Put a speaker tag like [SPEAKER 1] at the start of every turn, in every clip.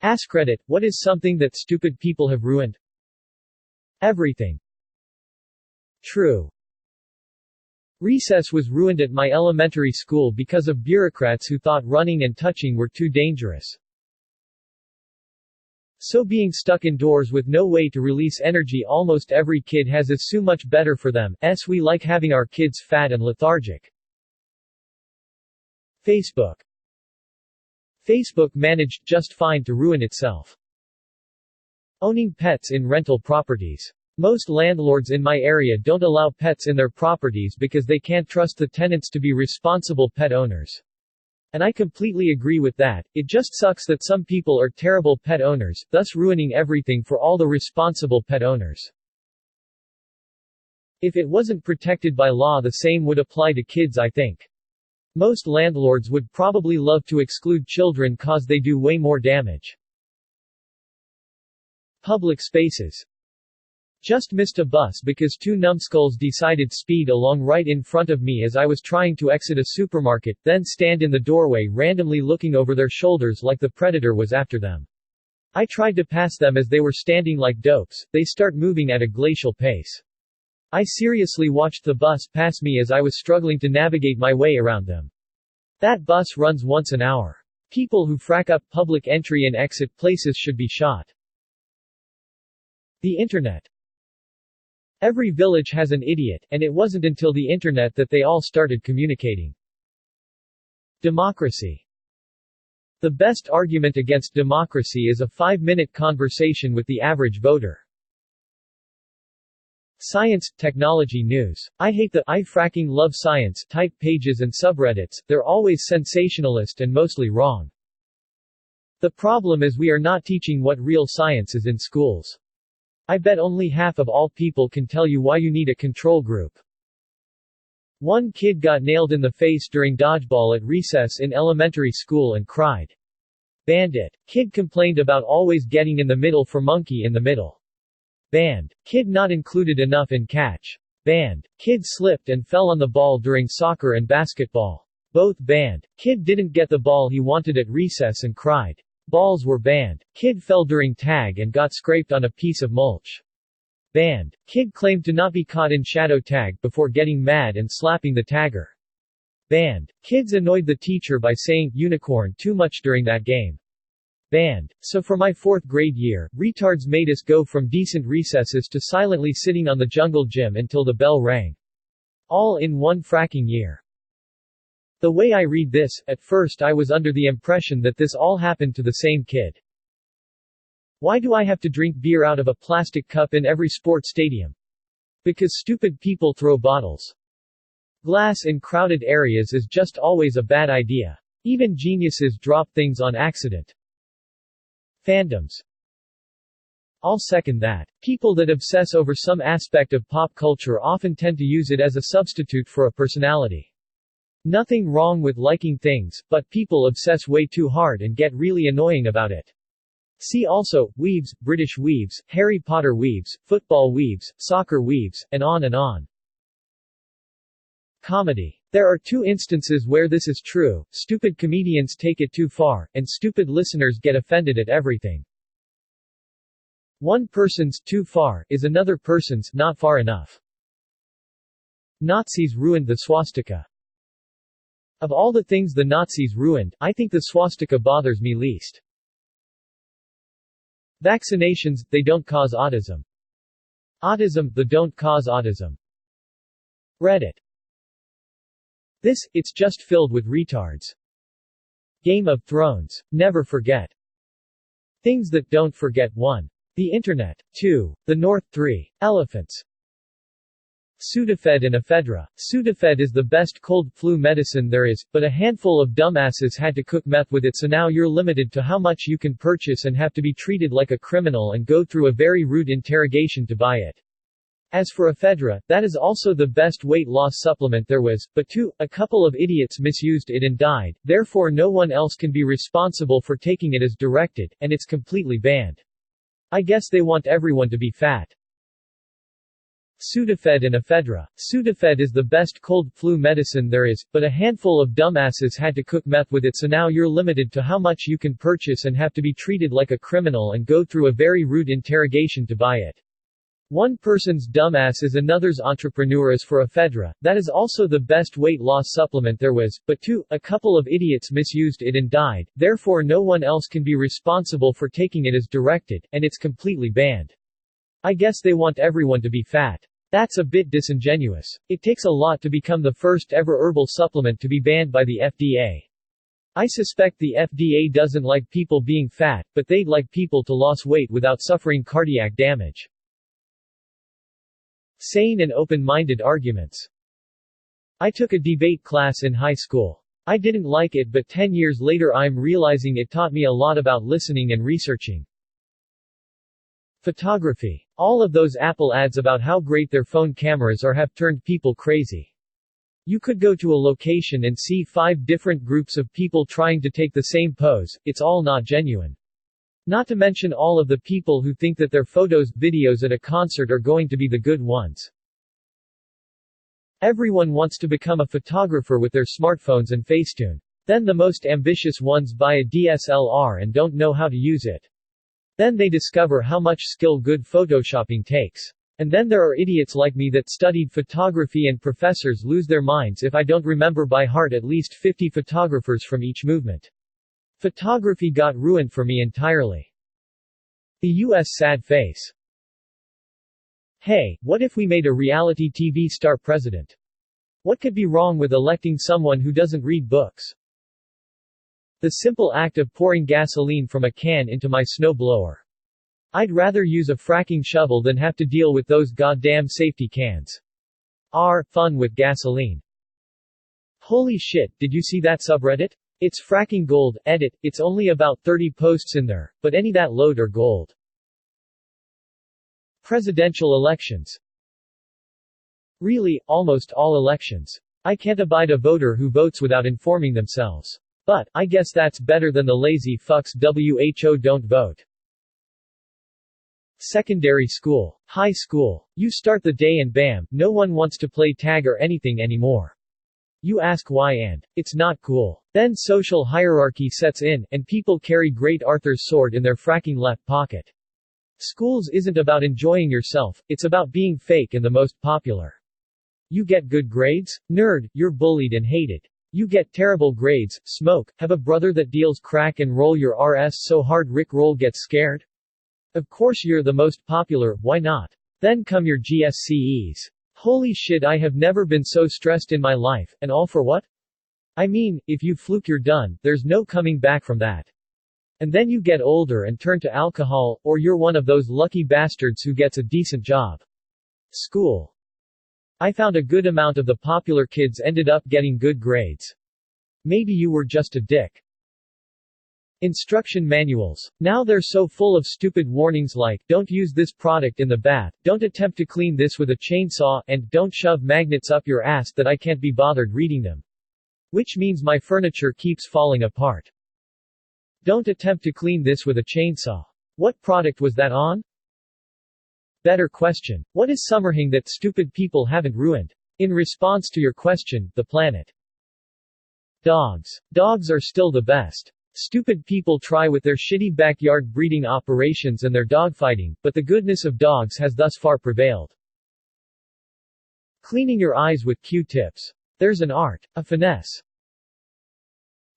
[SPEAKER 1] Askreddit, what is something that stupid people have ruined? Everything. True. Recess was ruined at my elementary school because of bureaucrats who thought running and touching were too dangerous. So being stuck indoors with no way to release energy almost every kid has is so much better for them, we like having our kids fat and lethargic. Facebook. Facebook managed just fine to ruin itself. Owning pets in rental properties. Most landlords in my area don't allow pets in their properties because they can't trust the tenants to be responsible pet owners. And I completely agree with that. It just sucks that some people are terrible pet owners, thus ruining everything for all the responsible pet owners. If it wasn't protected by law, the same would apply to kids, I think. Most landlords would probably love to exclude children cause they do way more damage. Public spaces. Just missed a bus because two numbskulls decided speed along right in front of me as I was trying to exit a supermarket, then stand in the doorway randomly looking over their shoulders like the predator was after them. I tried to pass them as they were standing like dopes, they start moving at a glacial pace. I seriously watched the bus pass me as I was struggling to navigate my way around them. That bus runs once an hour. People who frack up public entry and exit places should be shot. The Internet. Every village has an idiot, and it wasn't until the Internet that they all started communicating. Democracy. The best argument against democracy is a 5-minute conversation with the average voter. Science, technology news. I hate the "I fracking love science" type pages and subreddits, they're always sensationalist and mostly wrong. The problem is we are not teaching what real science is in schools. I bet only half of all people can tell you why you need a control group. One kid got nailed in the face during dodgeball at recess in elementary school and cried. Banned it. Kid complained about always getting in the middle for monkey in the middle. Banned. Kid not included enough in catch. Banned. Kid slipped and fell on the ball during soccer and basketball. Both banned. Kid didn't get the ball he wanted at recess and cried. Balls were banned. Kid fell during tag and got scraped on a piece of mulch. Banned. Kid claimed to not be caught in shadow tag before getting mad and slapping the tagger. Banned. Kids annoyed the teacher by saying unicorn too much during that game. Banned. So for my 4th grade year, retards made us go from decent recesses to silently sitting on the jungle gym until the bell rang. All in one fracking year. The way I read this, at first I was under the impression that this all happened to the same kid. Why do I have to drink beer out of a plastic cup in every sports stadium? Because stupid people throw bottles. Glass in crowded areas is just always a bad idea. Even geniuses drop things on accident. Fandoms. I'll second that. People that obsess over some aspect of pop culture often tend to use it as a substitute for a personality. Nothing wrong with liking things, but people obsess way too hard and get really annoying about it. See also, weebs, British weebs, Harry Potter weebs, football weebs, soccer weebs, and on and on. Comedy. There are 2 instances where this is true: stupid comedians take it too far, and stupid listeners get offended at everything. One person's too far is another person's not far enough. Nazis ruined the swastika. Of all the things the Nazis ruined, I think the swastika bothers me least. Vaccinations, they don't cause autism. Autism, they don't cause autism. Reddit. It's just filled with retards. Game of Thrones. Never forget. Things that don't forget. 1. The Internet. 2. The North. 3. Elephants. Sudafed and ephedra. Sudafed is the best cold flu medicine there is, but a handful of dumbasses had to cook meth with it, so now you're limited to how much you can purchase and have to be treated like a criminal and go through a very rude interrogation to buy it. As for ephedra, that is also the best weight loss supplement there was, but a couple of idiots misused it and died, therefore no one else can be responsible for taking it as directed, and it's completely banned. I guess they want everyone to be fat. Sudafed and ephedra. Sudafed is the best cold flu medicine there is, but a handful of dumbasses had to cook meth with it, so now you're limited to how much you can purchase and have to be treated like a criminal and go through a very rude interrogation to buy it. One person's dumbass is another's entrepreneur. As for ephedra, that is also the best weight loss supplement there was, but a couple of idiots misused it and died, therefore no one else can be responsible for taking it as directed, and it's completely banned. I guess they want everyone to be fat. That's a bit disingenuous. It takes a lot to become the first ever herbal supplement to be banned by the FDA. I suspect the FDA doesn't like people being fat, but they'd like people to lose weight without suffering cardiac damage. Sane and open-minded arguments. I took a debate class in high school. I didn't like it, but 10 years later I'm realizing it taught me a lot about listening and researching. Photography. All of those Apple ads about how great their phone cameras are have turned people crazy. You could go to a location and see 5 different groups of people trying to take the same pose, it's all not genuine. Not to mention all of the people who think that their photos, videos at a concert are going to be the good ones. Everyone wants to become a photographer with their smartphones and Facetune. Then the most ambitious ones buy a DSLR and don't know how to use it. Then they discover how much skill good photoshopping takes. And then there are idiots like me that studied photography, and professors lose their minds if I don't remember by heart at least 50 photographers from each movement. Photography got ruined for me entirely. The U.S. sad face. Hey, what if we made a reality TV star president? What could be wrong with electing someone who doesn't read books? The simple act of pouring gasoline from a can into my snow blower. I'd rather use a fracking shovel than have to deal with those goddamn safety cans. Fun with gasoline. Holy shit, did you see that subreddit? It's fracking gold, edit, it's only about 30 posts in there, but any that load are gold. Presidential elections. Really, almost all elections. I can't abide a voter who votes without informing themselves. But, I guess that's better than the lazy fucks WHO don't vote. Secondary school. High school. You start the day and bam, no one wants to play tag or anything anymore. You ask why and it's not cool. Then social hierarchy sets in, and people carry Great Arthur's sword in their fracking left pocket. Schools isn't about enjoying yourself, it's about being fake and the most popular. You get good grades? Nerd, you're bullied and hated. You get terrible grades, smoke, have a brother that deals crack and roll your RS so hard Rick Roll gets scared? Of course you're the most popular, why not? Then come your GSCEs. Holy shit, I have never been so stressed in my life, and all for what? I mean, if you fluke you're done, there's no coming back from that. And then you get older and turn to alcohol, or you're one of those lucky bastards who gets a decent job. School. I found a good amount of the popular kids ended up getting good grades. Maybe you were just a dick. Instruction manuals. Now they're so full of stupid warnings like, don't use this product in the bath, don't attempt to clean this with a chainsaw, and don't shove magnets up your ass that I can't be bothered reading them. Which means my furniture keeps falling apart. Don't attempt to clean this with a chainsaw. What product was that on? Better question. What is something that stupid people haven't ruined? In response to your question, the planet. Dogs. Dogs are still the best. Stupid people try with their shitty backyard breeding operations and their dogfighting, but the goodness of dogs has thus far prevailed. Cleaning your eyes with Q-tips. There's an art, a finesse.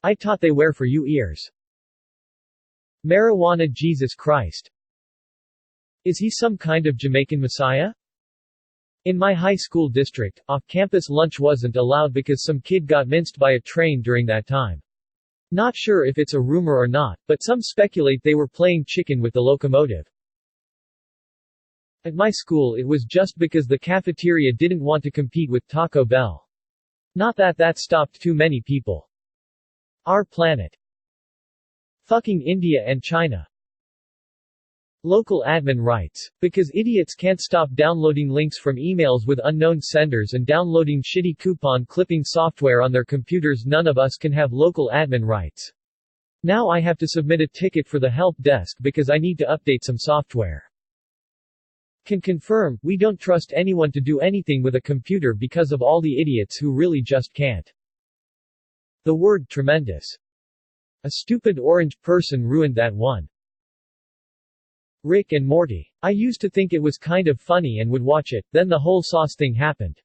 [SPEAKER 1] I taught they wear for you ears. Marijuana. Jesus Christ. Is he some kind of Jamaican messiah? In my high school district, off-campus lunch wasn't allowed because some kid got minced by a train during that time. Not sure if it's a rumor or not, but some speculate they were playing chicken with the locomotive. At my school it was just because the cafeteria didn't want to compete with Taco Bell. Not that that stopped too many people. Our planet. Fucking India and China. Local admin rights. Because idiots can't stop downloading links from emails with unknown senders and downloading shitty coupon clipping software on their computers, none of us can have local admin rights. Now I have to submit a ticket for the help desk because I need to update some software. Can confirm, we don't trust anyone to do anything with a computer because of all the idiots who really just can't. The word tremendous. A stupid orange person ruined that one. Rick and Morty. I used to think it was kind of funny and would watch it, then the whole sauce thing happened.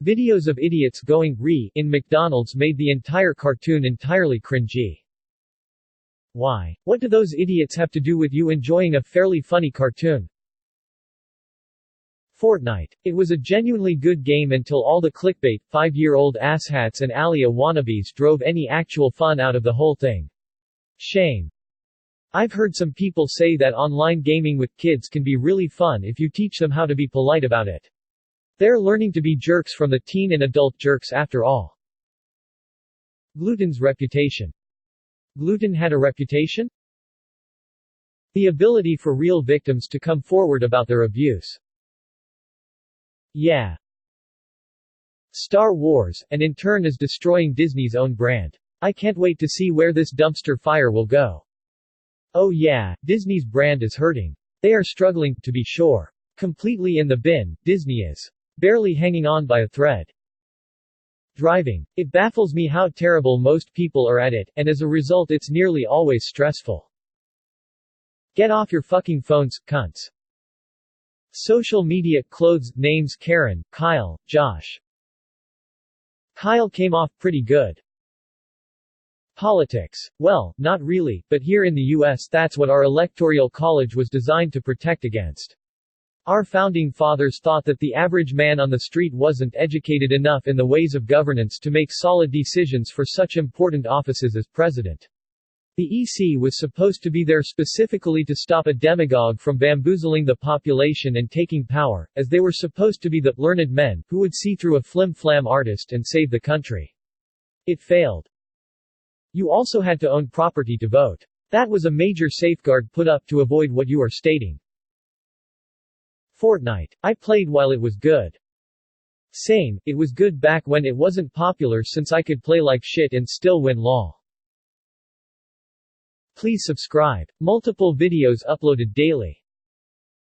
[SPEAKER 1] Videos of idiots going "re" in McDonald's made the entire cartoon entirely cringy. Why? What do those idiots have to do with you enjoying a fairly funny cartoon? Fortnite. It was a genuinely good game until all the clickbait, 5-year-old asshats and Alia wannabes drove any actual fun out of the whole thing. Shame. I've heard some people say that online gaming with kids can be really fun if you teach them how to be polite about it. They're learning to be jerks from the teen and adult jerks after all. Gluten's reputation. Gluten had a reputation? The ability for real victims to come forward about their abuse. Yeah. Star Wars, and in turn is destroying Disney's own brand. I can't wait to see where this dumpster fire will go. Oh yeah, Disney's brand is hurting. They are struggling, to be sure. Completely in the bin, Disney is. Barely hanging on by a thread. Driving. It baffles me how terrible most people are at it, and as a result it's nearly always stressful. Get off your fucking phones, cunts. Social media clothes names Karen, Kyle, Josh. Kyle came off pretty good. Politics. Well, not really, but here in the US that's what our electoral college was designed to protect against. Our founding fathers thought that the average man on the street wasn't educated enough in the ways of governance to make solid decisions for such important offices as president. The EC was supposed to be there specifically to stop a demagogue from bamboozling the population and taking power, as they were supposed to be the learned men who would see through a flim-flam artist and save the country. It failed. You also had to own property to vote. That was a major safeguard put up to avoid what you are stating. Fortnite. I played while it was good. Same, it was good back when it wasn't popular since I could play like shit and still win lol. Please subscribe. Multiple videos uploaded daily.